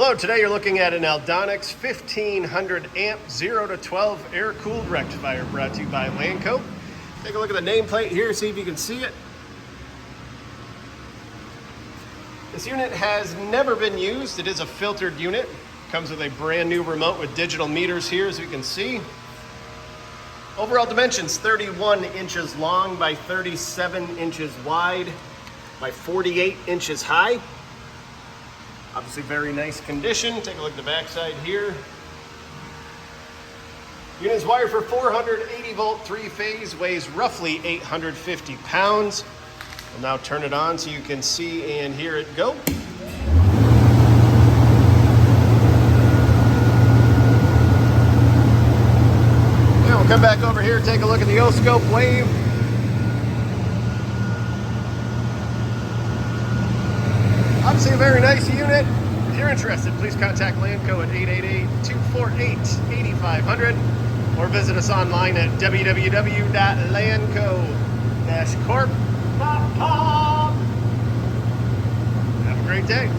Hello, today you're looking at an Aldonex 1500 amp 0 to 12 air-cooled rectifier brought to you by Lanco. Take a look at the nameplate here, see if you can see it. This unit has never been used. It is a filtered unit. Comes with a brand new remote with digital meters here, as you can see. Overall dimensions, 31 inches long by 37 inches wide by 48 inches high. Obviously very nice condition. Take a look at the backside here. Unit is wired for 480 volt, 3-phase, weighs roughly 850 pounds. I'll now turn it on so you can see and hear it go. Now we'll come back over here, take a look at the O-scope wave. Obviously a very nice unit. If you're interested, please contact Lanco at 888-248-8500 or visit us online at www.lanco-corp.com. Have a great day.